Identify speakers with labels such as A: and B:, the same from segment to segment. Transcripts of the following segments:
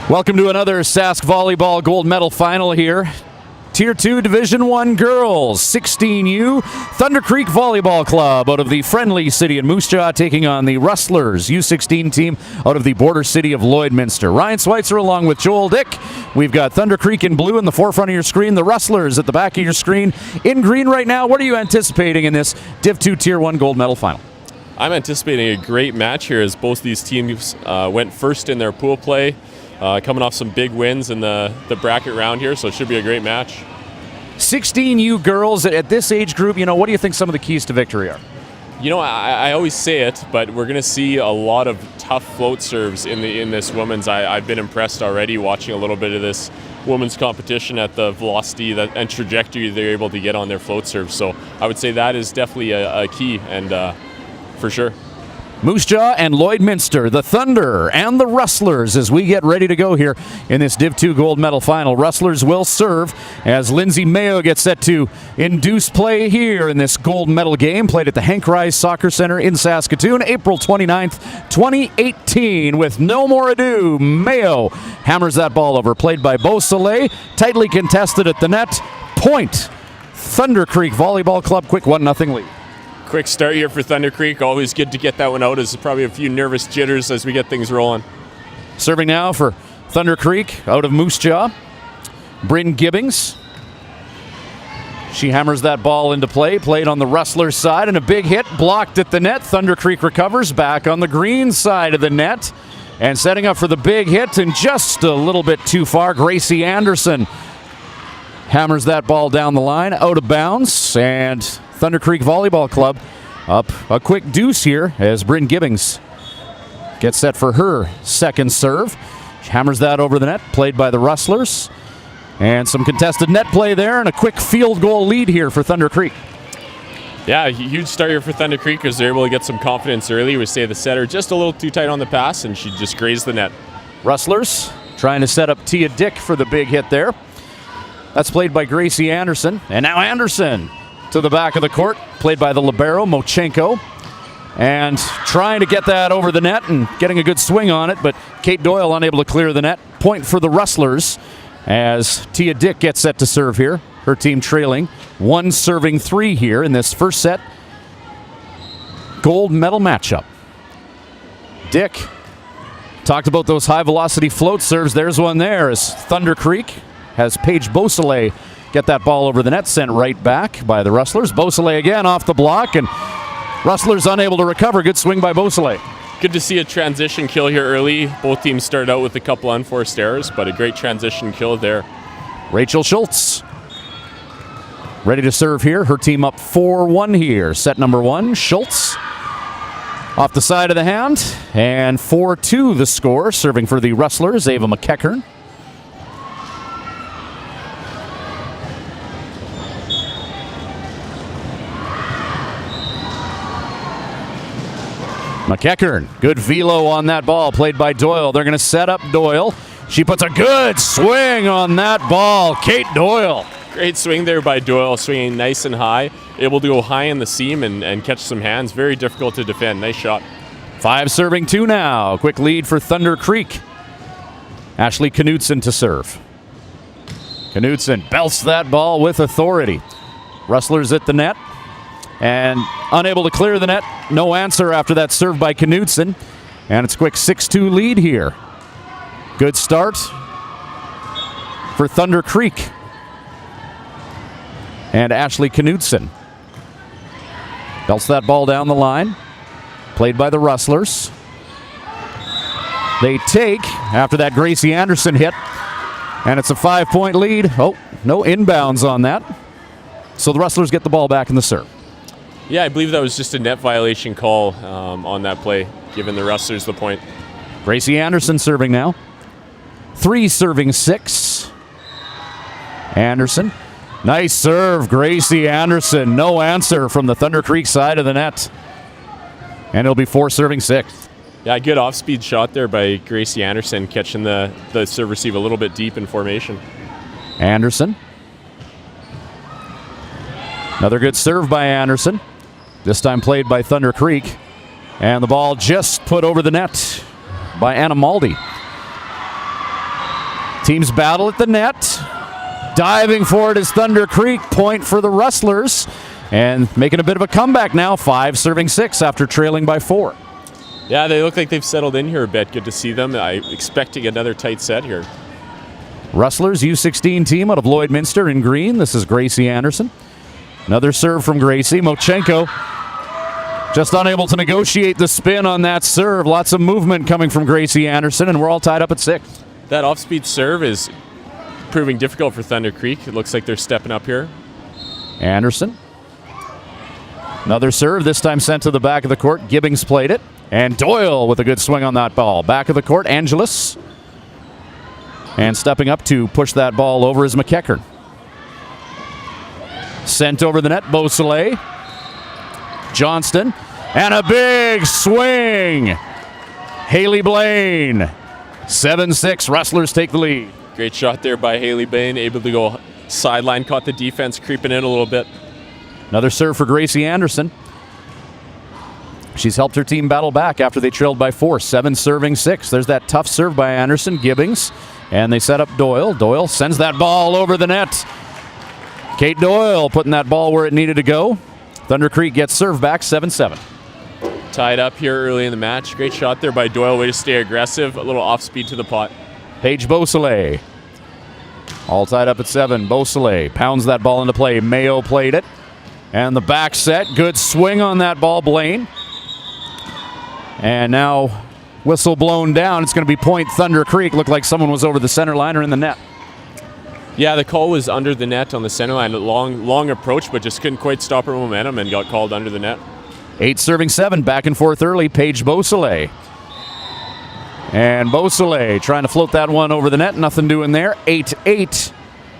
A: Welcome to another Sask Volleyball Gold Medal Final here. Tier 2 Division 1 Girls, 16U, Thunder Creek Volleyball Club out of the friendly city of Moose Jaw taking on the Rustlers, U16 team out of the border city of Lloydminster. Ryan Schweitzer along with Joel Dick. We've got Thunder Creek in blue in the forefront of your screen, the Rustlers at the back of your screen in green right now. What are you anticipating in this Div 2 Tier 1 Gold Medal Final?
B: I'm anticipating a great match here as both these teams went first in their pool play. Coming off some big wins in the bracket round here, so it should be a great match.
A: 16U girls at this age group, what do you think some of the keys to victory are?
B: I always say it, but we're going to see a lot of tough float serves in this women's. I've been impressed already watching a little bit of this women's competition at the velocity and trajectory they're able to get on their float serves. So I would say that is definitely a key, and for sure.
A: Moose Jaw and Lloydminster, the Thunder and the Rustlers as we get ready to go here in this Div 2 Gold Medal Final. Rustlers will serve as Lindsay Mayo gets set to induce play here in this gold medal game played at the Henk Ruys Soccer Center in Saskatoon, April 29th, 2018. With no more ado, Mayo hammers that ball over, played by Beausoleil, tightly contested at the net. Point, Thunder Creek Volleyball Club, quick 1-0 lead.
B: Quick start here for Thunder Creek. Always good to get that one out. There's probably a few nervous jitters as we get things rolling.
A: Serving now for Thunder Creek out of Moose Jaw, Bryn Gibbings. She hammers that ball into play, played on the Rustlers side, and a big hit blocked at the net. Thunder Creek recovers back on the green side of the net, and setting up for the big hit, and just a little bit too far, Gracie Anderson hammers that ball down the line, out of bounds, and Thunder Creek Volleyball Club up a quick deuce here as Bryn Gibbings gets set for her second serve. She hammers that over the net, played by the Rustlers. And some contested net play there, and a quick field goal lead here for Thunder Creek.
B: Yeah, a huge start here for Thunder Creek because they're able to get some confidence early. We say the setter just a little too tight on the pass, and she just grazed the net.
A: Rustlers trying to set up Tia Dick for the big hit there. That's played by Gracie Anderson. And now Anderson to the back of the court, played by the libero, Mochenko. And trying to get that over the net and getting a good swing on it, but Kate Doyle unable to clear the net. Point for the Rustlers as Tia Dick gets set to serve here. Her team trailing 1-3 here in this first set gold medal matchup. Dick talked about those high-velocity float serves. There's one there as Thunder Creek has Paige Beausoleil get that ball over the net, sent right back by the Rustlers. Beausoleil again off the block, and Rustlers unable to recover. Good swing by Beausoleil.
B: Good to see a transition kill here early. Both teams started out with a couple unforced errors, but a great transition kill there.
A: Rachel Schultz ready to serve here. Her team up 4-1 here. Set number 1, Schultz off the side of the hand, and 4-2 the score. Serving for the Rustlers, Ava McEachern. McEachern, good velo on that ball, played by Doyle. They're going to set up Doyle. She puts a good swing on that ball. Kate Doyle.
B: Great swing there by Doyle, swinging nice and high. Able to go high in the seam and catch some hands. Very difficult to defend. Nice shot.
A: 5-2 now. Quick lead for Thunder Creek. Ashley Knudsen to serve. Knudsen belts that ball with authority. Rustlers at the net. And unable to clear the net. No answer after that serve by Knudsen. And it's a quick 6-2 lead here. Good start for Thunder Creek. And Ashley Knudsen belts that ball down the line. Played by the Rustlers. They take after that Gracie Anderson hit. And it's a 5-point lead. Oh, no inbounds on that. So the Rustlers get the ball back in the serve.
B: Yeah, I believe that was just a net violation call on that play, giving the Rustlers the point.
A: Gracie Anderson serving now. 3-6. Anderson. Nice serve, Gracie Anderson. No answer from the Thunder Creek side of the net. And it'll be 4-6.
B: Yeah, good off-speed shot there by Gracie Anderson, catching the serve receive a little bit deep in formation.
A: Anderson. Another good serve by Anderson. This time played by Thunder Creek. And the ball just put over the net by Anna Maldi. Teams battle at the net. Diving for it is Thunder Creek. Point for the Rustlers. And making a bit of a comeback now. 5 serving 6 after trailing by 4.
B: Yeah, they look like they've settled in here a bit. Good to see them. I'm expecting another tight set here.
A: Rustlers, U16 team out of Lloydminster in green. This is Gracie Anderson. Another serve from Gracie. Mochenko just unable to negotiate the spin on that serve. Lots of movement coming from Gracie Anderson, and we're all tied up at 6.
B: That off-speed serve is proving difficult for Thunder Creek. It looks like they're stepping up here.
A: Anderson. Another serve, this time sent to the back of the court. Gibbings played it. And Doyle with a good swing on that ball. Back of the court, Angelis. And stepping up to push that ball over is McEachern. Sent over the net, Beausoleil. Johnston. And a big swing. Haley Blaine. 7-6, Rustlers take the lead.
B: Great shot there by Haley Blaine. Able to go sideline, caught the defense creeping in a little bit.
A: Another serve for Gracie Anderson. She's helped her team battle back after they trailed by 4. 7 serving 6. There's that tough serve by Anderson. Gibbings. And they set up Doyle. Doyle sends that ball over the net. Kate Doyle putting that ball where it needed to go. Thunder Creek gets served back 7-7.
B: Tied up here early in the match. Great shot there by Doyle. Way to stay aggressive. A little off speed to the pot.
A: Paige Beausoleil. All tied up at 7. Beausoleil pounds that ball into play. Mayo played it. And the back set. Good swing on that ball, Blaine. And now whistle blown down. It's going to be point Thunder Creek. Looked like someone was over the center line or in the net.
B: Yeah, the call was under the net on the center line. A long approach, but just couldn't quite stop her momentum and got called under the net.
A: 8 serving 7. Back and forth early. Paige Beausoleil. And Beausoleil trying to float that one over the net. Nothing doing there. 8-8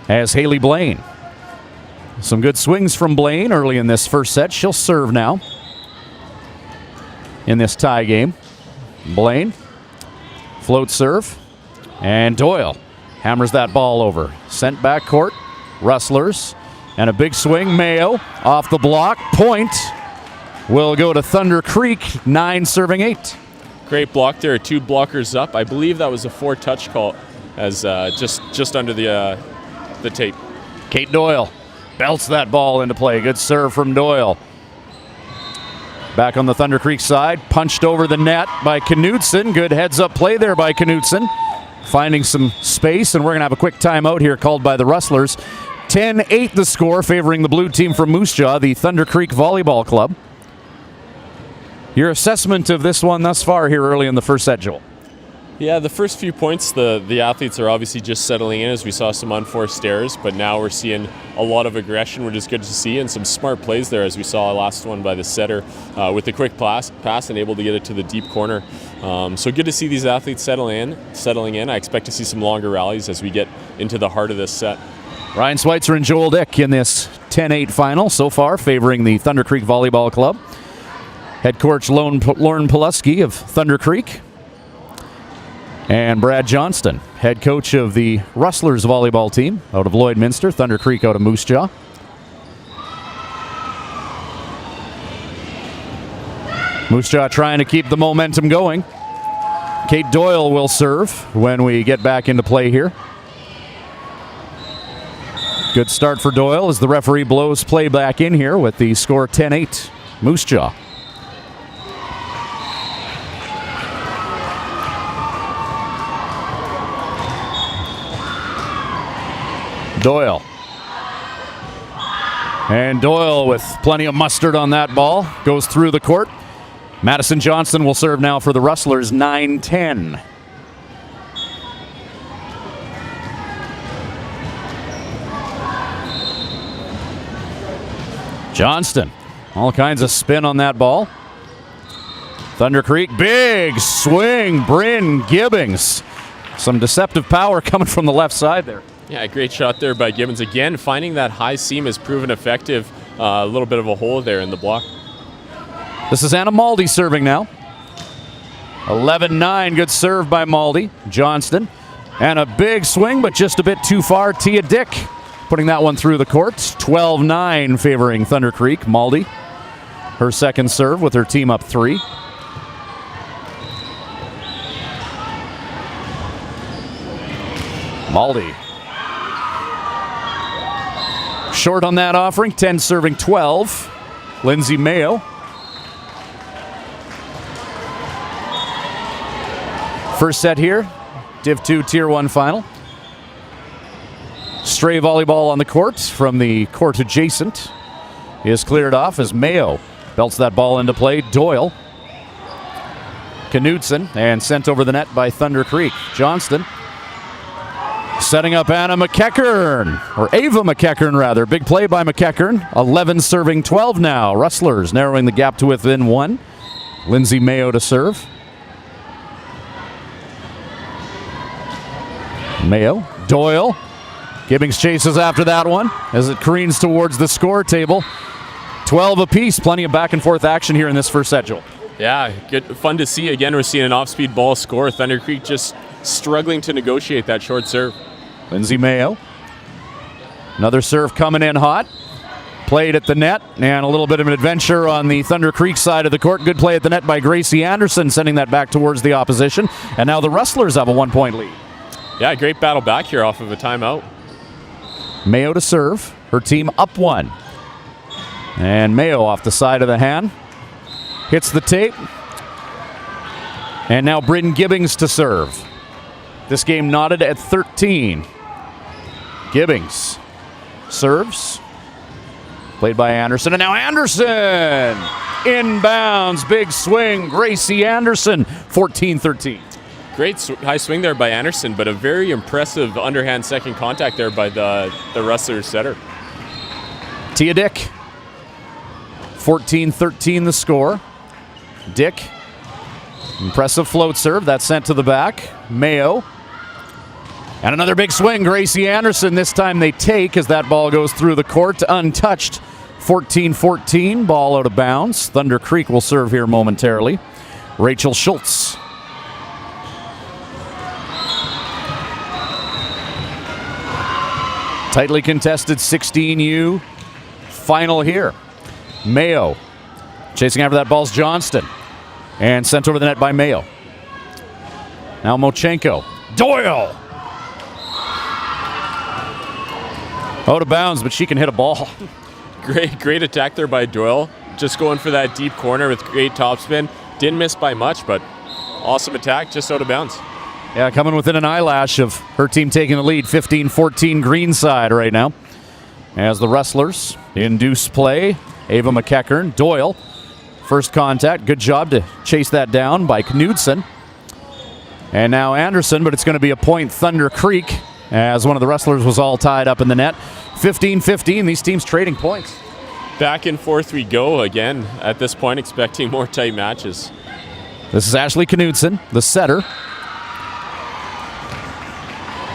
A: as Haley Blaine. Some good swings from Blaine early in this first set. She'll serve now in this tie game. Blaine, float serve, and Doyle hammers that ball over. Sent back court, Rustlers, and a big swing. Mayo off the block. Point will go to Thunder Creek, 9 serving 8.
B: Great block there, 2 blockers up. I believe that was a 4-touch call, as just under the tape.
A: Kate Doyle belts that ball into play. Good serve from Doyle. Back on the Thunder Creek side, punched over the net by Knudsen. Good heads-up play there by Knudsen. Finding some space, and we're going to have a quick timeout here called by the Rustlers. 10-8 the score, favoring the blue team from Moose Jaw, the Thunder Creek Volleyball Club. Your assessment of this one thus far here early in the first set, Joel?
B: Yeah, the first few points, the athletes are obviously just settling in as we saw some unforced errors, but now we're seeing a lot of aggression, which is good to see, and some smart plays there as we saw last one by the setter with the quick pass and able to get it to the deep corner. So good to see these athletes settling in. I expect to see some longer rallies as we get into the heart of this set.
A: Ryan Schweitzer and Joel Dick in this 10-8 final so far, favoring the Thunder Creek Volleyball Club. Head coach Lauren Pulaski of Thunder Creek. And Brad Johnston, head coach of the Rustlers volleyball team out of Lloydminster, Thunder Creek out of Moose Jaw. Moose Jaw trying to keep the momentum going. Kate Doyle will serve when we get back into play here. Good start for Doyle as the referee blows play back in here with the score 10-8, Moose Jaw. Doyle. And Doyle with plenty of mustard on that ball. Goes through the court. Madison Johnson will serve now for the Rustlers, 9-10. Johnston. All kinds of spin on that ball. Thunder Creek, big swing. Bryn Gibbings. Some deceptive power coming from the left side there.
B: Yeah, great shot there by Gibbons. Again, finding that high seam has proven effective. A little bit of a hole there in the block.
A: This is Anna Maldy serving now. 11-9, good serve by Maldy. Johnston. And a big swing, but just a bit too far. Tia Dick putting that one through the court. 12-9 favoring Thunder Creek. Maldy, her second serve with her team up 3. Maldi. Short on that offering, 10 serving 12. Lindsay Mayo. First set here, Div 2 Tier 1 final. Stray volleyball on the court from the court adjacent is cleared off as Mayo belts that ball into play. Doyle. Knudsen, and sent over the net by Thunder Creek. Johnston setting up Anna McEachern, or Ava McEachern rather. Big play by McEachern. 11 serving 12 now. Rustlers narrowing the gap to within 1. Lindsay Mayo to serve. Mayo, Doyle. Gibbings chases after that one as it careens towards the score table. 12 apiece. Plenty of back and forth action here in this first set, Joel.
B: Yeah, good, fun to see. Again, we're seeing an off-speed ball score. Thunder Creek just struggling to negotiate that short serve.
A: Lindsay Mayo. Another serve coming in hot. Played at the net, and a little bit of an adventure on the Thunder Creek side of the court. Good play at the net by Gracie Anderson, sending that back towards the opposition. And now the Rustlers have a 1-point lead.
B: Yeah, great battle back here off of a timeout.
A: Mayo to serve. Her team up 1. And Mayo off the side of the hand. Hits the tape. And now Bryn Gibbings to serve. This game knotted at 13. Gibbings serves. Played by Anderson. And now Anderson! Inbounds. Big swing. Gracie Anderson. 14-13.
B: Great high swing there by Anderson, but a very impressive underhand second contact there by the Rustlers setter.
A: Tia Dick. 14-13 the score. Dick. Impressive float serve. That's sent to the back. Mayo. And another big swing. Gracie Anderson. This time they take as that ball goes through the court. Untouched. 14-14. Ball out of bounds. Thunder Creek will serve here momentarily. Rachel Schultz. Tightly contested 16U final here. Mayo chasing after that ball's Johnston. And sent over the net by Mayo. Now Mochenko. Doyle! Out of bounds, but she can hit a ball.
B: Great attack there by Doyle. Just going for that deep corner with great topspin. Didn't miss by much, but awesome attack, just out of bounds.
A: Yeah, coming within an eyelash of her team taking the lead. 15-14 Greenside right now. As the Rustlers induce play. Ava McEachern. Doyle. First contact. Good job to chase that down by Knudsen. And now Anderson, but it's going to be a point Thunder Creek as one of the Rustlers was all tied up in the net. 15-15, these teams trading points.
B: Back and forth we go again. At this point, expecting more tight matches.
A: This is Ashley Knudsen, the setter.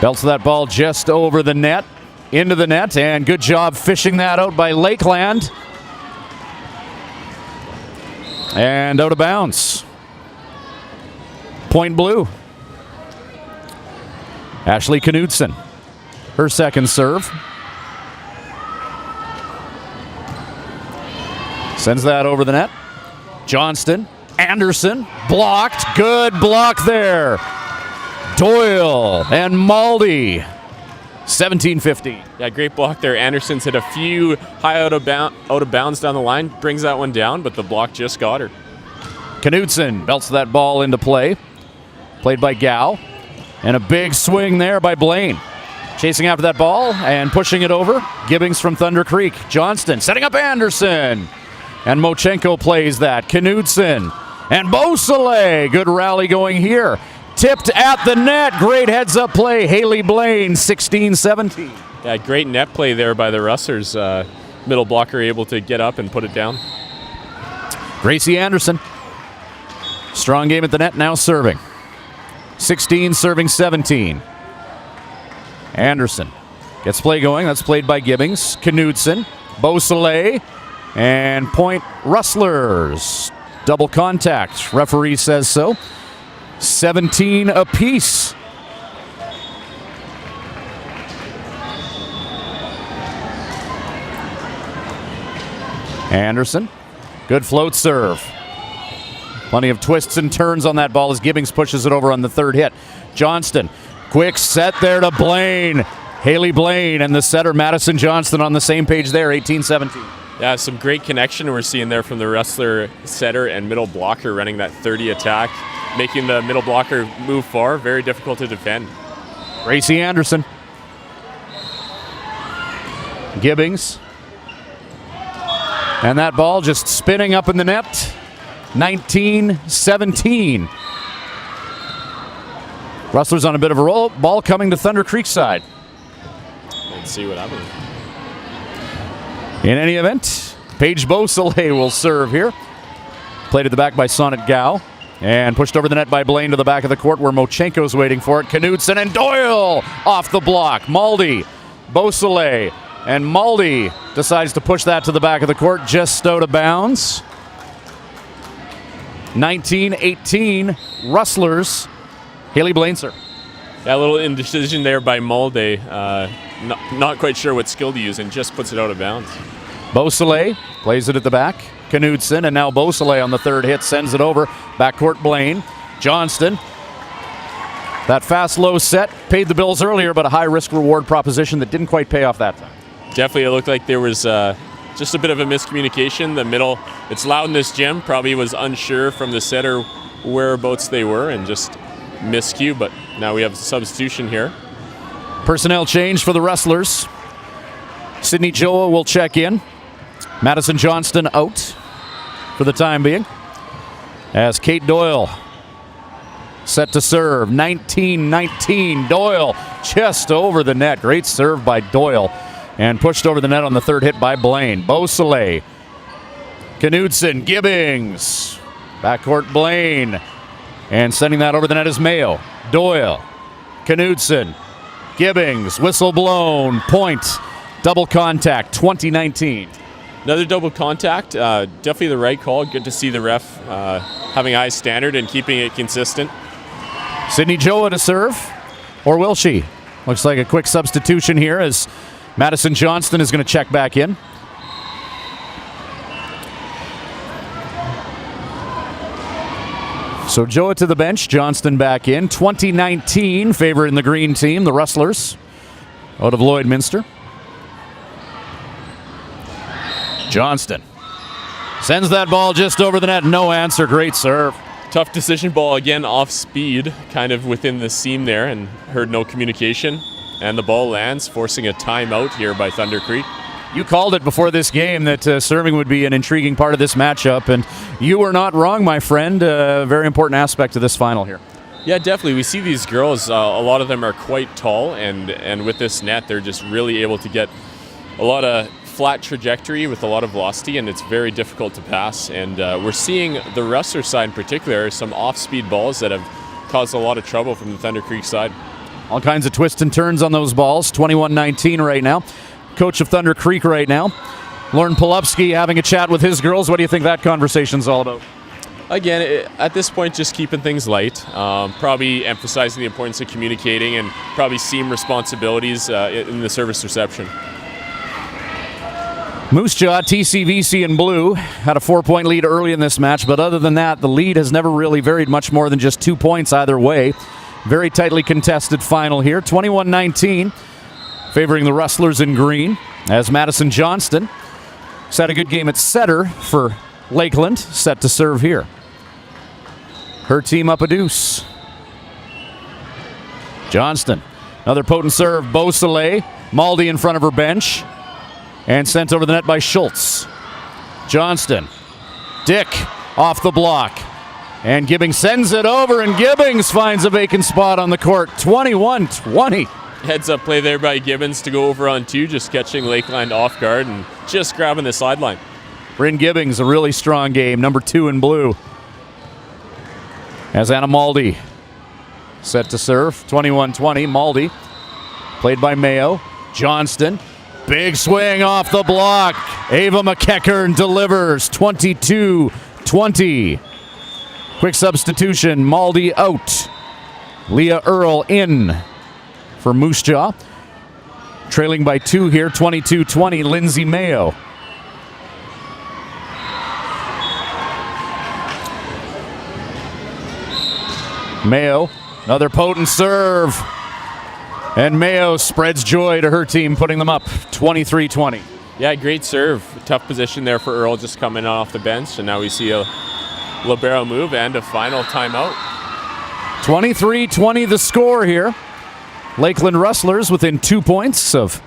A: Belts that ball just over the net, into the net, and good job fishing that out by Lakeland. And out of bounds. Point blue. Ashley Knudsen, her second serve. Sends that over the net. Johnston, Anderson, blocked. Good block there. Doyle and Maldi. 17-15.
B: Yeah, great block there. Anderson's hit a few high out of bounds down the line. Brings that one down, but the block just got her.
A: Knudsen belts that ball into play. Played by Gow. And a big swing there by Blaine. Chasing after that ball and pushing it over. Gibbings from Thunder Creek. Johnston setting up Anderson. And Mochenko plays that. Knudsen and Beausoleil. Good rally going here. Tipped at the net. Great heads-up play. Haley Blaine, 16-17.
B: Yeah, great net play there by the Rustlers. Middle blocker able to get up and put it down.
A: Gracie Anderson. Strong game at the net, now serving. 16 serving 17. Anderson gets play going. That's played by Gibbings. Knudsen. Beausoleil. And point Rustlers. Double contact. Referee says so. 17 apiece. Anderson. Good float serve. Plenty of twists and turns on that ball as Gibbings pushes it over on the third hit. Johnston Quick set there to Blaine. Haley Blaine and the setter Madison Johnston on the same page there, 18-17.
B: Yeah, some great connection we're seeing there from the Rustler setter and middle blocker running that 30 attack, making the middle blocker move far. Very difficult to defend.
A: Gracie Anderson. Gibbings. And that ball just spinning up in the net. 19-17. Rustlers on a bit of a roll. Ball coming to Thunder Creek side.
B: Let's see what happens.
A: In any event, Paige Beausoleil will serve here. Played at the back by Sonnet Gow. And pushed over the net by Blaine to the back of the court where Mochenko's waiting for it. Knudsen and Doyle off the block. Maldi, Beausoleil, and Maldi decides to push that to the back of the court just out of bounds. 19-18, Rustlers. Haley Blainser.
B: Yeah, a little indecision there by Maldi. Not quite sure what skill to use and just puts it out of bounds.
A: Beausoleil plays it at the back. Knudsen, and now Beausoleil on the third hit sends it over. Backcourt Blaine. Johnston. That fast low set paid the bills earlier, but a high risk reward proposition that didn't quite pay off that time.
B: Definitely, it looked like there was just a bit of a miscommunication. The middle, it's loud in this gym, probably was unsure from the setter whereabouts they were and just miscue, but now we have a substitution here.
A: Personnel change for the Rustlers. Sydney Joa will check in. Madison Johnston out for the time being. As Kate Doyle set to serve. 19-19. Doyle just over the net. Great serve by Doyle. And pushed over the net on the third hit by Blaine. Beausoleil. Knudsen. Gibbings. Backcourt Blaine. And sending that over the net is Mayo. Doyle. Knudsen. Gibbings. Whistle blown. Point. Double contact. 2019.
B: Another double contact. Definitely the right call. Good to see the ref having a high standard and keeping it consistent.
A: Sydney Joa to serve. Or will she? Looks like a quick substitution here as Madison Johnston is going to check back in. So Joa to the bench, Johnston back in. 2019 favoring the green team, the Rustlers, out of Lloydminster. Johnston sends that ball just over the net. No answer. Great serve.
B: Tough decision ball again, off speed, kind of within the seam there, and heard no communication. And the ball lands, forcing a timeout here by Thunder Creek.
A: You called it before this game that serving would be an intriguing part of this matchup, and you were not wrong, my friend. A very important aspect of this final here.
B: Yeah, definitely. We see these girls, a lot of them are quite tall, and with this net, they're just really able to get a lot of flat trajectory with a lot of velocity, and it's very difficult to pass. And we're seeing the Rustler side in particular, some off-speed balls that have caused a lot of trouble from the Thunder Creek side.
A: All kinds of twists and turns on those balls. 21-19 right now. Coach of Thunder Creek right now, Lauren Polupski, having a chat with his girls. What do you think that conversation's all about?
B: Again, at this point, just keeping things light. Probably emphasizing the importance of communicating and probably seam responsibilities in the service reception.
A: Moose Jaw, TCVC in blue, had a 4-point lead early in this match, but other than that, the lead has never really varied much more than just 2 points either way. Very tightly contested final here, 21-19, favoring the Rustlers in green, as Madison Johnston set a good game at setter for Lakeland, set to serve here. Her team up a deuce. Johnston, another potent serve, Beausoleil, Maldi in front of her bench. And sent over the net by Schultz. Johnston. Dick off the block. And Gibbings sends it over, and Gibbings finds a vacant spot on the court. 21-20.
B: Heads up play there by Gibbons to go over on two, just catching Lakeland off guard and just grabbing the sideline.
A: Bryn Gibbings, a really strong game. Number 2 in blue. As Anna Maldi set to serve. 21-20. Maldi played by Mayo. Johnston. Big swing off the block. Ava McEachern delivers. 22-20. Quick substitution. Maldi out. Leah Earl in for Moose Jaw. Trailing by 2 here. 22-20. Lindsay Mayo. Mayo. Another potent serve. And Mayo spreads joy to her team, putting them up 23-20.
B: Yeah, great serve. Tough position there for Earl, just coming off the bench. And now we see a libero move and a final timeout.
A: 23-20 the score here. Lakeland Rustlers within 2 points of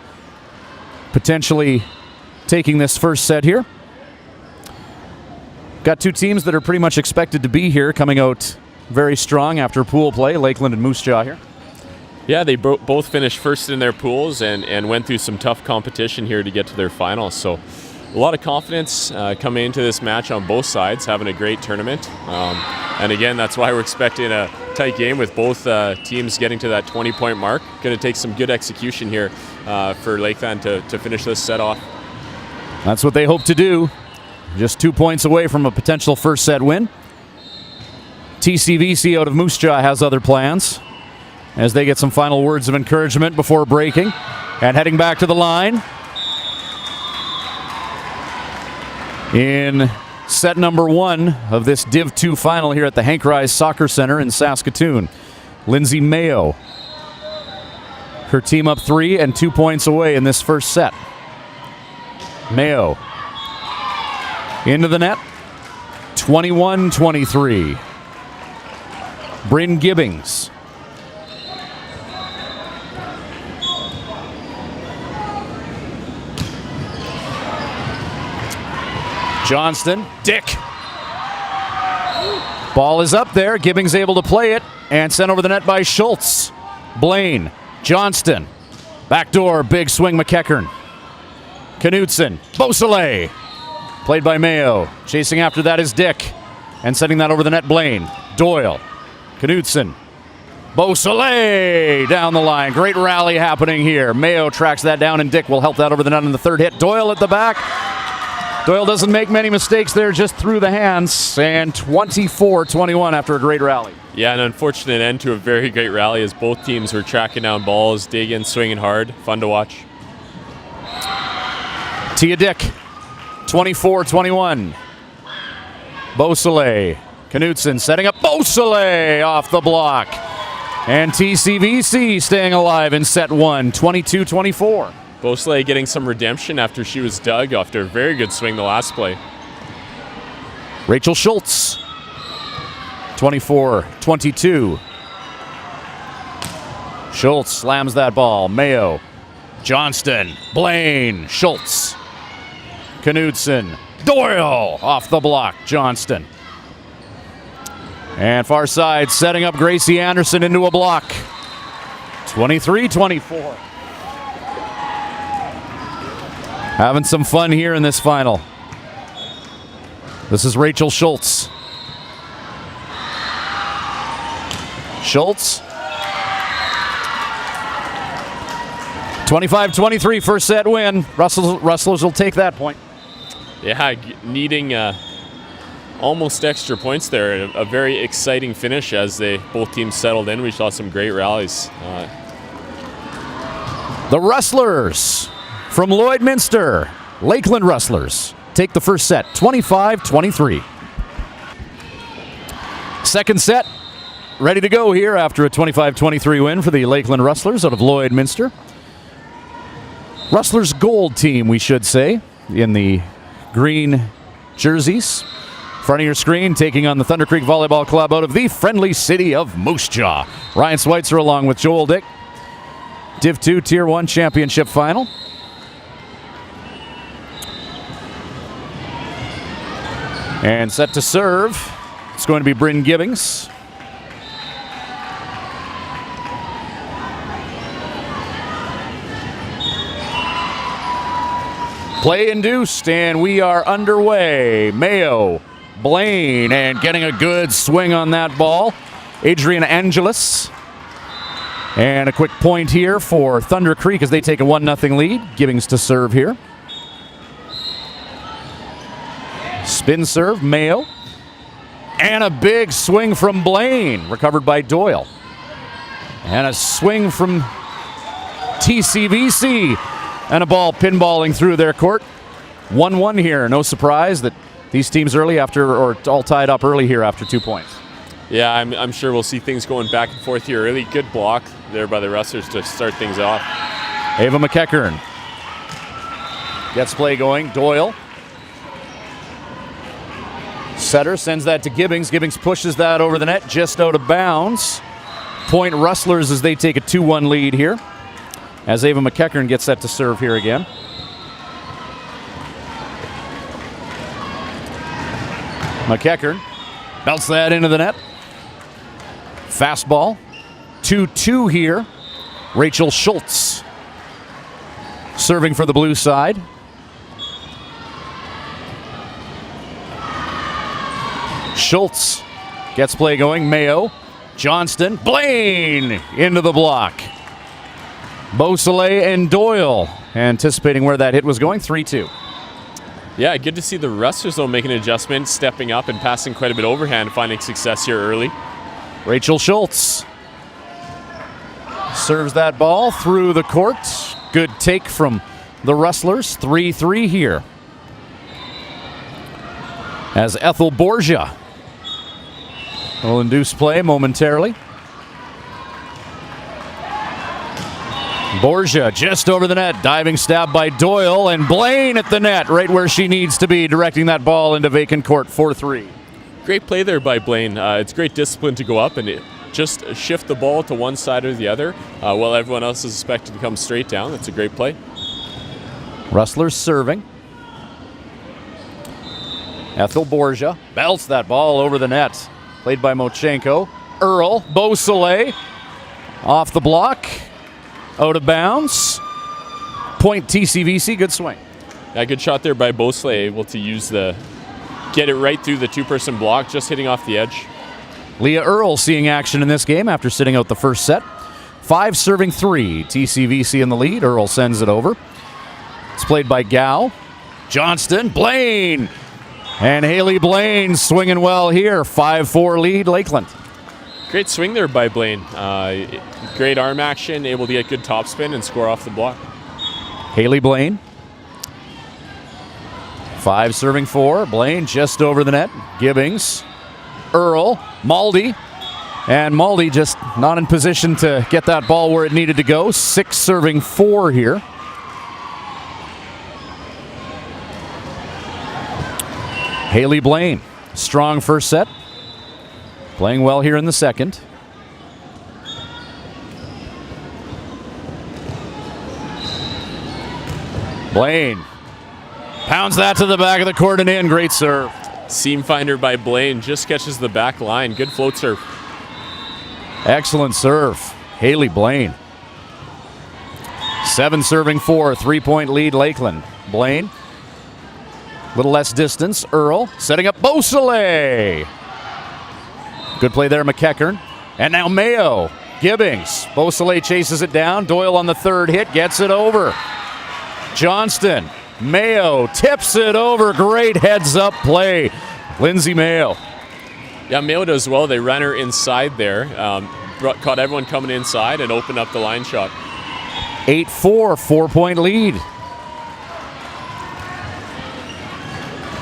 A: potentially taking this first set here. Got two teams that are pretty much expected to be here, coming out very strong after pool play, Lakeland and Moose Jaw here.
B: Yeah, they both finished first in their pools and went through some tough competition here to get to their finals. So a lot of confidence coming into this match on both sides, having a great tournament. And again, that's why we're expecting a tight game with both teams getting to that 20-point mark. Going to take some good execution here for Lakeland to finish this set off.
A: That's what they hope to do. Just 2 points away from a potential first set win. TCVC out of Moose Jaw has other plans as they get some final words of encouragement before breaking and heading back to the line. In set number 1 of this Div 2 final here at the Henk Ruys Soccer Center in Saskatoon, Lindsay Mayo. Her team up 3 and 2 points away in this first set. Mayo into the net, 21-23. Bryn Gibbings. Johnston, Dick. Ball is up there. Gibbings able to play it and sent over the net by Schultz. Blaine, Johnston. Backdoor, big swing, McEachern. Knudsen, Beausoleil. Played by Mayo. Chasing after that is Dick. And sending that over the net, Blaine. Doyle. Knudsen. Beausoleil down the line. Great rally happening here. Mayo tracks that down, and Dick will help that over the net on the third hit. Doyle at the back. Doyle doesn't make many mistakes there, just through the hands. And 24-21 after a great rally.
B: Yeah, an unfortunate end to a very great rally as both teams were tracking down balls, digging, swinging hard. Fun to watch.
A: Tia Dick, 24-21. Beausoleil. Knudsen setting up Beausoleil off the block. And TCVC staying alive in set 1, 22-24.
B: Beausoleil getting some redemption after she was dug after a very good swing the last play.
A: Rachel Schultz, 24-22. Schultz slams that ball. Mayo, Johnston, Blaine, Schultz, Knudsen, Doyle off the block. Johnston. And far side setting up Gracie Anderson into a block. 23-24. Having some fun here in this final. This is Rachel Schultz. Schultz. 25-23 first set win. Rustlers will take that point.
B: Yeah, needing almost extra points there. A very exciting finish as both teams settled in. We saw some great rallies.
A: The Rustlers from Lloydminster, Lakeland Rustlers, take the first set, 25-23. Second set, ready to go here after a 25-23 win for the Lakeland Rustlers out of Lloydminster. Rustlers gold team, we should say, in the green jerseys. Front of your screen, taking on the Thunder Creek Volleyball Club out of the friendly city of Moose Jaw. Ryan Schweitzer along with Joel Dick. Div 2 Tier 1 Championship Final. And set to serve, it's going to be Bryn Gibbings. Play induced, and we are underway. Mayo, Blaine, and getting a good swing on that ball. Adrian Angelis. And a quick point here for Thunder Creek as they take a 1-0 lead. Gibbings to serve here. Spin serve, Mayo. And a big swing from Blaine, recovered by Doyle. And a swing from TCVC. And a ball pinballing through their court. 1-1 here. No surprise that these teams early after, or all tied up early here after 2 points.
B: Yeah, I'm sure we'll see things going back and forth here early. Good block there by the Rustlers to start things off.
A: Ava McEachern gets play going. Doyle. Setter sends that to Gibbings. Gibbings pushes that over the net, just out of bounds. Point Rustlers as they take a 2-1 lead here. As Ava McEachern gets set to serve here again. McEachern belts that into the net. Fastball. 2-2 here. Rachel Schultz serving for the blue side. Schultz gets play going. Mayo, Johnston, Blaine into the block. Beausoleil and Doyle anticipating where that hit was going. 3-2.
B: Yeah, good to see the Rustlers, though, making an adjustment, stepping up and passing quite a bit overhand, finding success here early.
A: Rachel Schultz serves that ball through the court. Good take from the Rustlers. 3-3 here. As Ethel Borgia will induce play momentarily. Borgia just over the net. Diving stab by Doyle, and Blaine at the net, right where she needs to be, directing that ball into vacant court. 4-3.
B: Great play there by Blaine. It's great discipline to go up and just shift the ball to one side or the other while everyone else is expected to come straight down. That's a great play.
A: Rustlers serving. Ethel Borgia belts that ball over the net. Played by Mochenko. Earl, Beausoleil off the block. Out of bounds. Point TCVC, good swing.
B: Yeah, good shot there by Beausoleil, able to get it right through the two-person block, just hitting off the edge.
A: Leah Earl seeing action in this game after sitting out the first set. 5 serving 3. TCVC in the lead. Earl sends it over. It's played by Gow. Johnston, Blaine. And Haley Blaine swinging well here. 5-4 lead, Lakeland.
B: Great swing there by Blaine. Great arm action, able to get good topspin and score off the block.
A: Haley Blaine. 5 serving 4. Blaine just over the net. Gibbings. Earl. Maldy. And Maldy just not in position to get that ball where it needed to go. 6 serving 4 here. Haley Blaine. Strong first set. Playing well here in the second. Blaine pounds that to the back of the court and in. Great serve.
B: Seam finder by Blaine. Just catches the back line. Good float serve.
A: Excellent serve. Haley Blaine. 7 serving 4. 3-point lead, Lakeland. Blaine. Little less distance. Earl setting up Beausoleil. Good play there, McEachern. And now Mayo. Gibbings. Beausoleil chases it down. Doyle on the third hit. Gets it over. Johnston. Mayo tips it over. Great heads-up play. Lindsay Mayo.
B: Yeah, Mayo does well. They ran her inside there. Caught everyone coming inside and opened up the line shot.
A: 8-4. 4-point lead.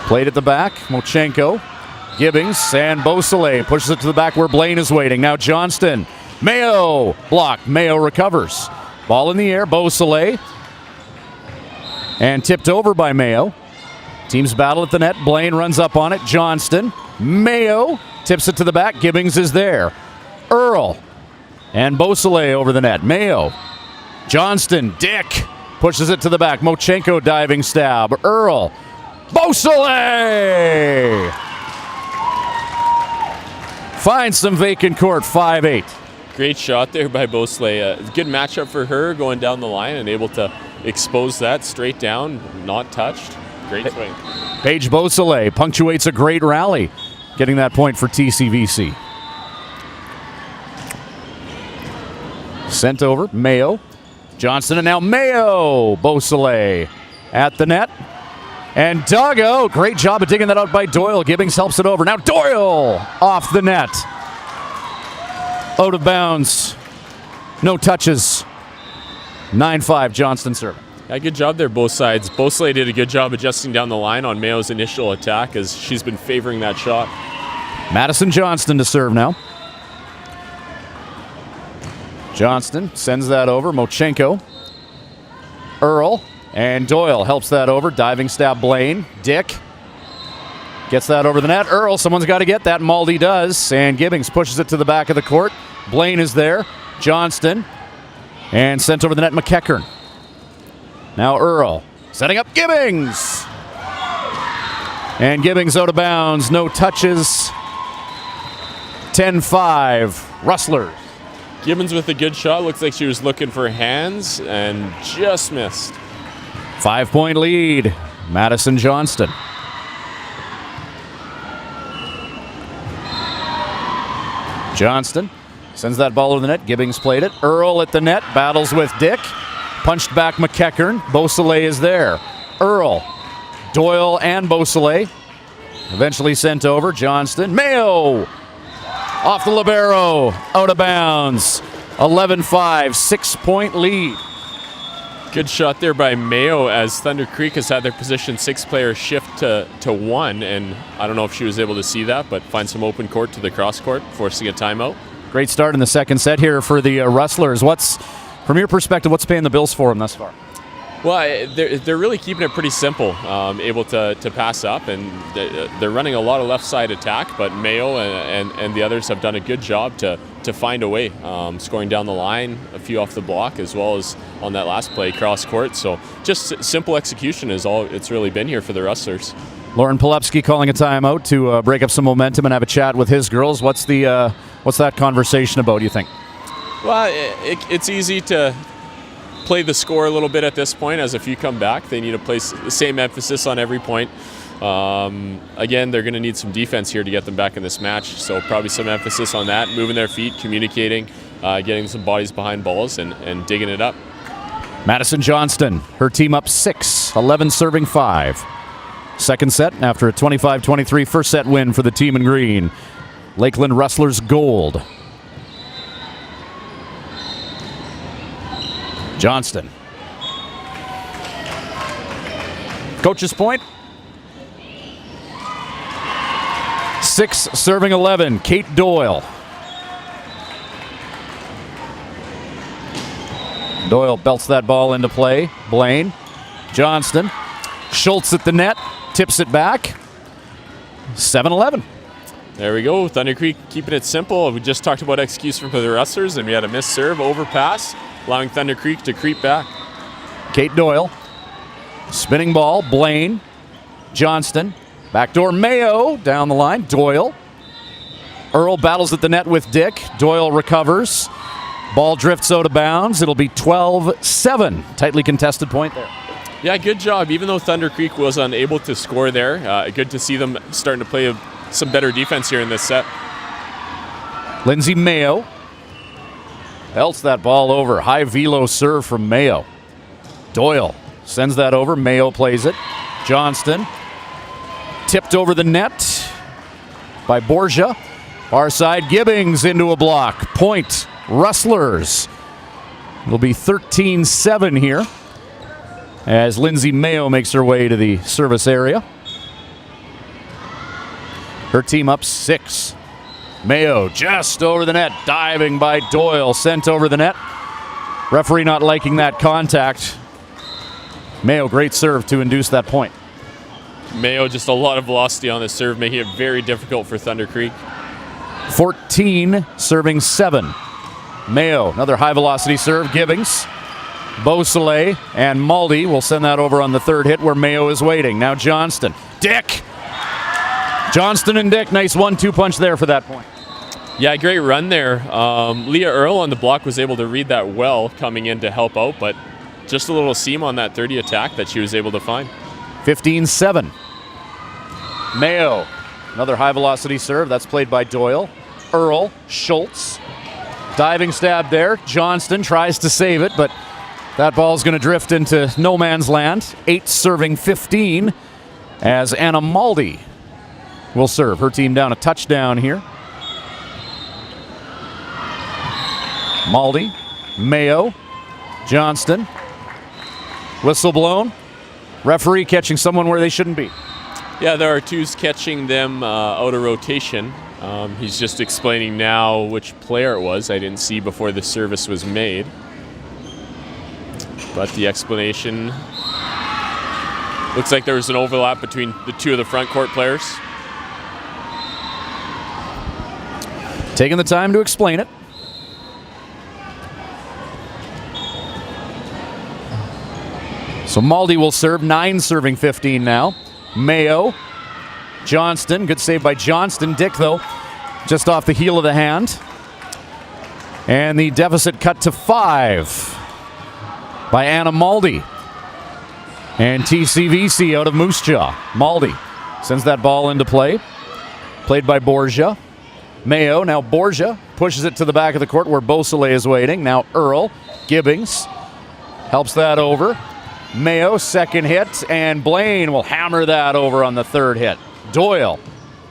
A: Played at the back. Mochenko. Gibbings and Beausoleil pushes it to the back where Blaine is waiting. Now Johnston. Mayo blocked. Mayo recovers. Ball in the air. Beausoleil. And tipped over by Mayo. Teams battle at the net. Blaine runs up on it. Johnston. Mayo tips it to the back. Gibbings is there. Earl. And Beausoleil over the net. Mayo. Johnston. Dick pushes it to the back. Mochenko diving stab. Earl. Beausoleil finds some vacant court. 5-8.
B: Great shot there by Beausoleil. Good matchup for her going down the line and able to expose that straight down, not touched. Great swing.
A: Paige Beausoleil punctuates a great rally, getting that point for TCVC. Sent over, Mayo. Johnston and now Mayo. Beausoleil at the net. And dug out. Great job of digging that out by Doyle. Gibbings helps it over. Now Doyle off the net. Out of bounds. No touches. 9-5 Johnston serving.
B: Yeah, good job there, both sides. Beausoleil did a good job adjusting down the line on Mayo's initial attack as she's been favoring that shot.
A: Madison Johnston to serve now. Johnston sends that over. Mochenko. Earl. And Doyle helps that over. Diving stab Blaine. Dick. Gets that over the net. Earl, someone's got to get that. Maldy does. And Gibbings pushes it to the back of the court. Blaine is there. Johnston. And sent over the net, McEachern. Now Earl. Setting up Gibbings. And Gibbings out of bounds. No touches. 10-5. Rustlers.
B: Gibbons with a good shot. Looks like she was looking for hands and just missed.
A: 5-point lead. Madison Johnston. Johnston sends that ball over the net. Gibbings played it. Earl at the net. Battles with Dick. Punched back McEachern. Beausoleil is there. Earl. Doyle and Beausoleil. Eventually sent over. Johnston. Mayo. Off the libero. Out of bounds. 11-5. 6-point lead.
B: Good shot there by Mayo as Thunder Creek has had their position 6-player shift to 1. And I don't know if she was able to see that, but find some open court to the cross court, forcing a timeout.
A: Great start in the second set here for the Rustlers. From your perspective, what's paying the bills for them thus far?
B: Well, they're really keeping it pretty simple, able to pass up, and they're running a lot of left side attack, but Mayo and the others have done a good job to find a way, scoring down the line, a few off the block, as well as on that last play, cross court. So just simple execution is all it's really been here for the Rustlers.
A: Lauren Polepsky calling a timeout to break up some momentum and have a chat with his girls. What's that conversation about, do you think?
B: Well, it's easy to play the score a little bit at this point. As if you come back, they need to place the same emphasis on every point. Again, they're going to need some defense here to get them back in this match, so probably some emphasis on that, moving their feet, communicating, getting some bodies behind balls, and digging it up.
A: Madison Johnston, her team up 6, 11 serving 5. Second set after a 25-23 first set win for the team in green. Lakeland Rustlers gold. Johnston. Coach's point. 6 serving 11. Kate Doyle. Doyle belts that ball into play. Blaine. Johnston. Schultz at the net. Tips it back. 7-11.
B: There we go. Thunder Creek keeping it simple. We just talked about execution for the Rustlers, and we had a missed serve, overpass, allowing Thunder Creek to creep back.
A: Kate Doyle. Spinning ball. Blaine. Johnston. Backdoor Mayo down the line. Doyle. Earl battles at the net with Dick. Doyle recovers. Ball drifts out of bounds. It'll be 12-7. Tightly contested point there.
B: Yeah, good job. Even though Thunder Creek was unable to score there, good to see them starting to play some better defense here in this set.
A: Lindsay Mayo belts that ball over. High velo serve from Mayo. Doyle sends that over. Mayo plays it. Johnston tipped over the net by Borgia. Far side, Gibbings into a block. Point, Rustlers. It'll be 13-7 here as Lindsay Mayo makes her way to the service area. Her team up 6. Mayo just over the net, diving by Doyle, sent over the net. Referee not liking that contact. Mayo, great serve to induce that point.
B: Mayo, just a lot of velocity on this serve, making it very difficult for Thunder Creek.
A: 14 serving 7. Mayo, another high velocity serve. Gibbings, Beausoleil, and Maldy will send that over on the third hit where Mayo is waiting. Now Johnston. Dick! Johnston and Dick, nice 1-2 punch there for that point.
B: Yeah, great run there. Leah Earl on the block was able to read that well coming in to help out, but just a little seam on that 30 attack that she was able to find.
A: 15-7. Mayo, another high velocity serve. That's played by Doyle. Earl, Schultz. Diving stab there. Johnston tries to save it, but that ball's going to drift into no man's land. 8 serving 15 as Anna Maldy will serve. Her team down a touchdown here. Maldy, Mayo, Johnston. Whistle blown. Referee catching someone where they shouldn't be.
B: Yeah, there are twos catching them out of rotation. He's just explaining now which player it was. I didn't see before the service was made. But the explanation looks like there was an overlap between the two of the front court players.
A: Taking the time to explain it. So Maldi will serve, 9 serving 15 now. Mayo, Johnston, good save by Johnston. Dick, though, just off the heel of the hand. And the deficit cut to 5 by Anna Maldi. And TCVC out of Moose Jaw. Maldi sends that ball into play. Played by Borgia. Mayo, now Borgia pushes it to the back of the court where Beausoleil is waiting. Now Earl, Gibbings helps that over. Mayo, second hit, and Blaine will hammer that over on the third hit. Doyle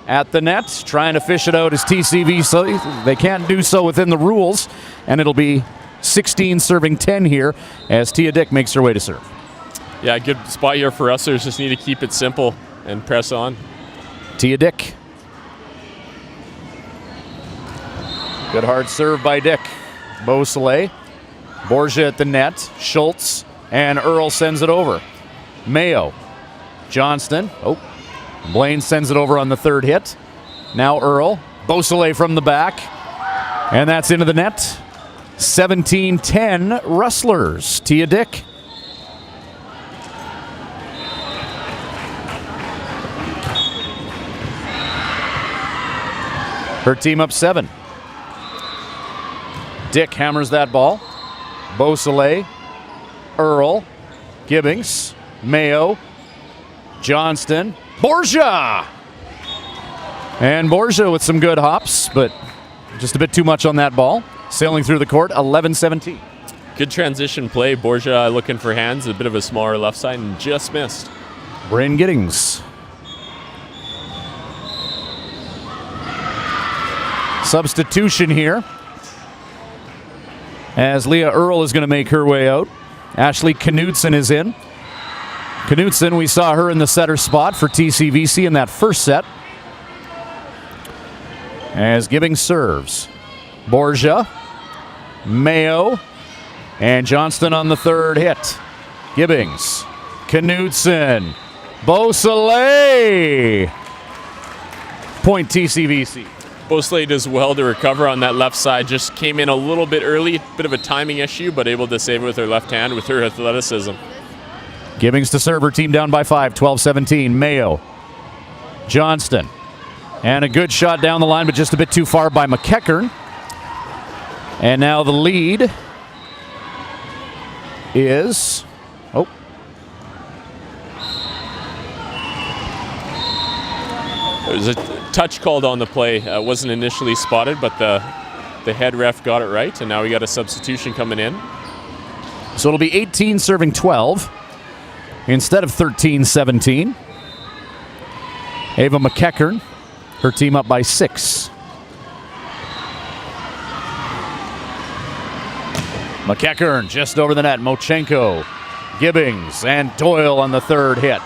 A: at the net, trying to fish it out as TCVC. They can't do so within the rules, and it'll be 16 serving 10 here as Tia Dick makes her way to serve.
B: Yeah, good spot here for Rustlers. Just need to keep it simple and press on.
A: Tia Dick. Good hard serve by Dick. Beausoleil. Borgia at the net. Schultz. And Earl sends it over. Mayo. Johnston. Oh. Blaine sends it over on the third hit. Now Earl. Beausoleil from the back. And that's into the net. 17-10 Rustlers. Tia Dick. Her team up 7. Dick hammers that ball. Beausoleil, Earl, Gibbings, Mayo, Johnston, Borgia! And Borgia with some good hops, but just a bit too much on that ball. Sailing through the court, 11-17.
B: Good transition play. Borgia looking for hands, a bit of a smaller left side, and just missed.
A: Bryn Giddings. Substitution here, as Leah Earl is going to make her way out. Ashley Knudsen is in. Knudsen, we saw her in the setter spot for TCVC in that first set. As Gibbings serves. Borgia, Mayo, and Johnston on the third hit. Gibbings, Knudsen, Beausoleil. Point TCVC.
B: Beausoleil does well to recover on that left side. Just came in a little bit early, bit of a timing issue, but able to save it with her left hand with her athleticism.
A: Gibbings to serve, her team down by 5, 12-17. Mayo, Johnston, and a good shot down the line, but just a bit too far by McEachern. And now the lead is,
B: There's a touch called on the play. Wasn't initially spotted, but the head ref got it right, and now we got a substitution coming in.
A: So it'll be 18 serving 12 instead of 13-17. Ava McEachern, her team up by 6. McEachern just over the net. Mochenko, Gibbings, and Doyle on the third hit.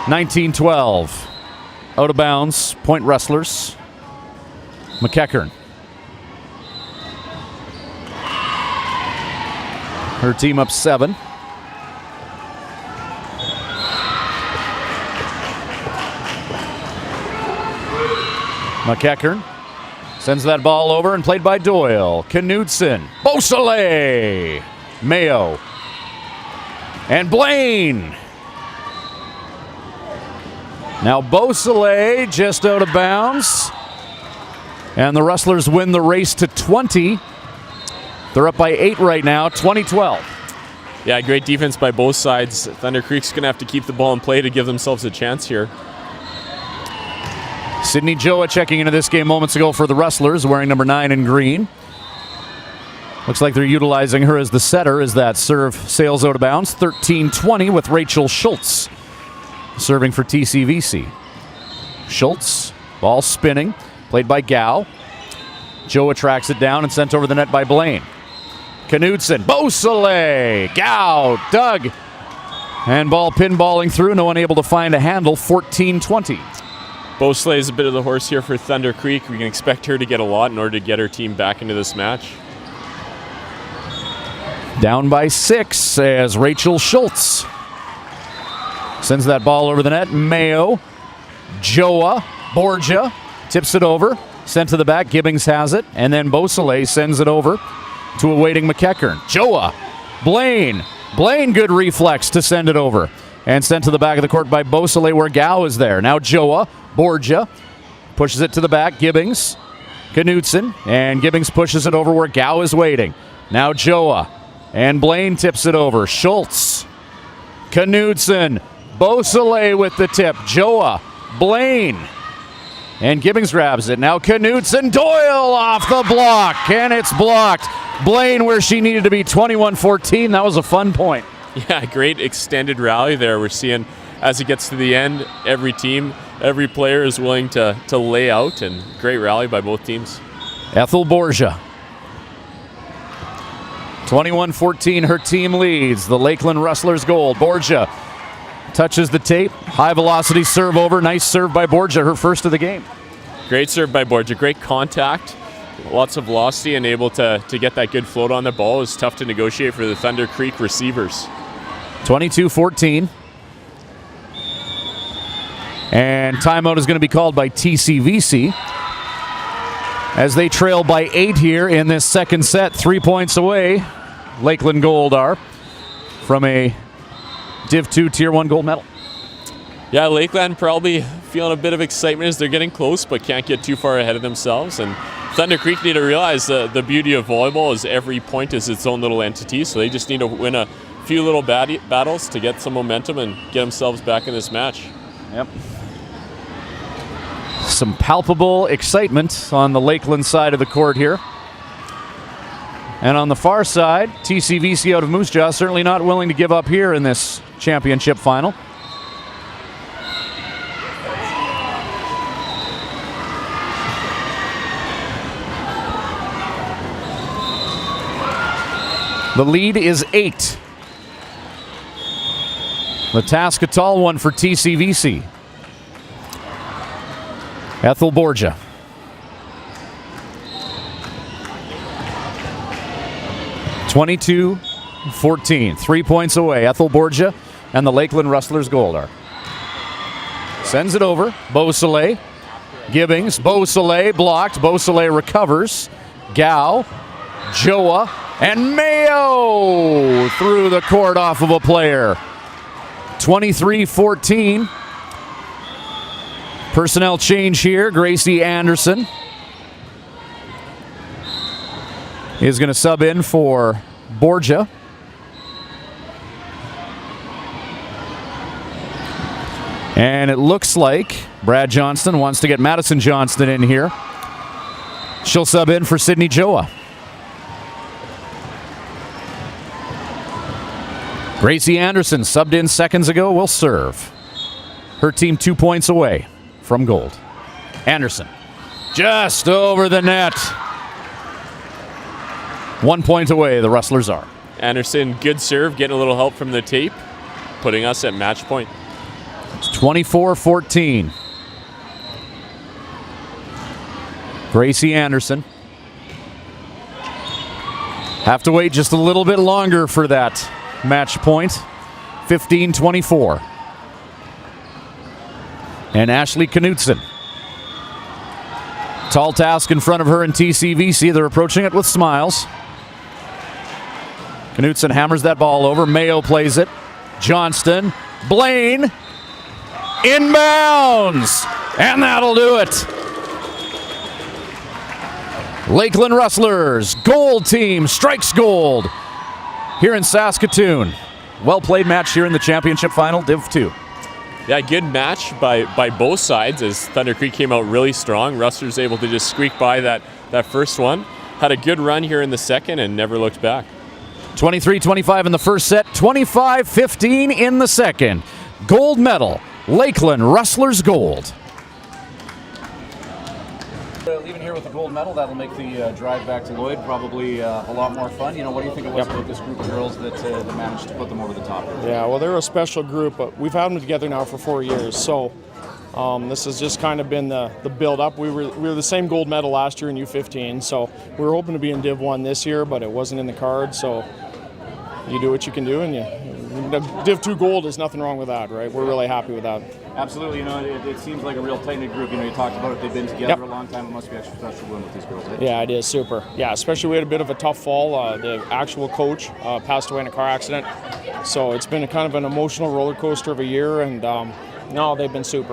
A: 19-12. Out of bounds. Point Rustlers. McEachern. Her team up 7. McEachern sends that ball over and played by Doyle. Knudsen. Beausoleil. Mayo. And Blaine. Now Beausoleil just out of bounds. And the Rustlers win the race to 20. They're up by 8 right now, 20-12.
B: Yeah, great defense by both sides. Thunder Creek's going to have to keep the ball in play to give themselves a chance here.
A: Sydney Joa checking into this game moments ago for the Rustlers, wearing number 9 in green. Looks like they're utilizing her as the setter as that serve sails out of bounds. 13-20 with Rachel Schultz serving for TCVC. Schultz, ball spinning, played by Gow. Joa tracks it down and sent over the net by Blaine. Knudsen, Beausoleil, Gow, Doug. And ball pinballing through, no one able to find a handle, 14-20.
B: Beausoleil is a bit of the horse here for Thunder Creek. We can expect her to get a lot in order to get her team back into this match.
A: Down by 6 as Rachel Schultz sends that ball over the net. Mayo, Joa, Borgia tips it over, sent to the back. Gibbings has it, and then Beausoleil sends it over to a waiting McEachern. Joa, Blaine, good reflex to send it over, and sent to the back of the court by Beausoleil where Gow is there. Now Joa, Borgia pushes it to the back. Gibbings, Knudsen, and Gibbings pushes it over where Gow is waiting. Now Joa, and Blaine tips it over. Schultz, Knudsen, Beausoleil with the tip. Joa, Blaine, and Gibbings grabs it. Now Knudsen, Doyle off the block, and it's blocked. Blaine where she needed to be, 21-14. That was a fun point.
B: Yeah, great extended rally there. We're seeing as it gets to the end, every team, every player is willing to lay out, and great rally by both teams.
A: Ethel Borgia. 21-14, her team leads. The Lakeland Rustlers gold. Borgia touches the tape. High velocity serve over. Nice serve by Borgia, her first of the game.
B: Great serve by Borgia. Great contact. Lots of velocity and able to get that good float on the ball. Is tough to negotiate for the Thunder Creek receivers.
A: 22-14. And timeout is going to be called by TCVC as they trail by 8 here in this second set. 3 points away, Lakeland Gold are, from a Div 2 Tier 1 gold medal.
B: Yeah, Lakeland probably feeling a bit of excitement as they're getting close, but can't get too far ahead of themselves. And Thunder Creek need to realize the beauty of volleyball is every point is its own little entity, so they just need to win a few little battles to get some momentum and get themselves back in this match.
A: Yep. Some palpable excitement on the Lakeland side of the court here. And on the far side, TCVC out of Moose Jaw certainly not willing to give up here in this championship final. The lead is 8. The task a tall one for TCVC. Ethel Borgia. (22-14). 3 points away. Ethel Borgia and the Lakeland Rustlers gold are. Sends it over. Beausoleil. Gibbings. Beausoleil blocked. Beausoleil recovers. Gow. Joa. And Mayo through the court off of a player. 23-14. Personnel change here. Gracie Anderson is going to sub in for Borgia. And it looks like Brad Johnston wants to get Madison Johnston in here. She'll sub in for Sydney Joa. Gracie Anderson subbed in seconds ago, will serve. Her team 2 points away from gold. Anderson just over the net. 1 point away, the Rustlers are.
B: Anderson, good serve, getting a little help from the tape, putting us at match point.
A: It's 24-14. Gracie Anderson. Have to wait just a little bit longer for that match point. 15-24. And Ashley Knudsen. Tall task in front of her in TCVC. They're approaching it with smiles. Knudsen hammers that ball over. Mayo plays it. Johnston. Blaine. Inbounds. And that'll do it. Lakeland Rustlers, gold team, strikes gold here in Saskatoon. Well-played match here in the championship final, Div 2.
B: Yeah, good match by both sides as Thunder Creek came out really strong. Rustlers able to just squeak by that first one. Had a good run here in the second and never looked back. 23-25 in the first set, 25-15 in the second. Gold medal, Lakeland Rustlers gold. Leaving here with the gold medal, that'll make the drive back to Lloyd probably a lot more fun. You know, what do you think it was about this group of girls that managed to put them over the top?
C: Yeah, well, they're a special group, but we've had them together now for 4 years, so This has just kind of been the build-up. We were the same gold medal last year in U15, so we were hoping to be in Div 1 this year, but it wasn't in the card, so you do what you can do, and Div 2 gold is nothing wrong with that, right? We're really happy with that.
A: Absolutely. It seems like a real tight-knit group. You talked about it. They've been together a long time. It must be extra special to win with these girls, eh?
C: Yeah, it is super. Yeah, especially we had a bit of a tough fall. The actual coach passed away in a car accident, so it's been a kind of an emotional roller coaster of a year, and no, they've been super.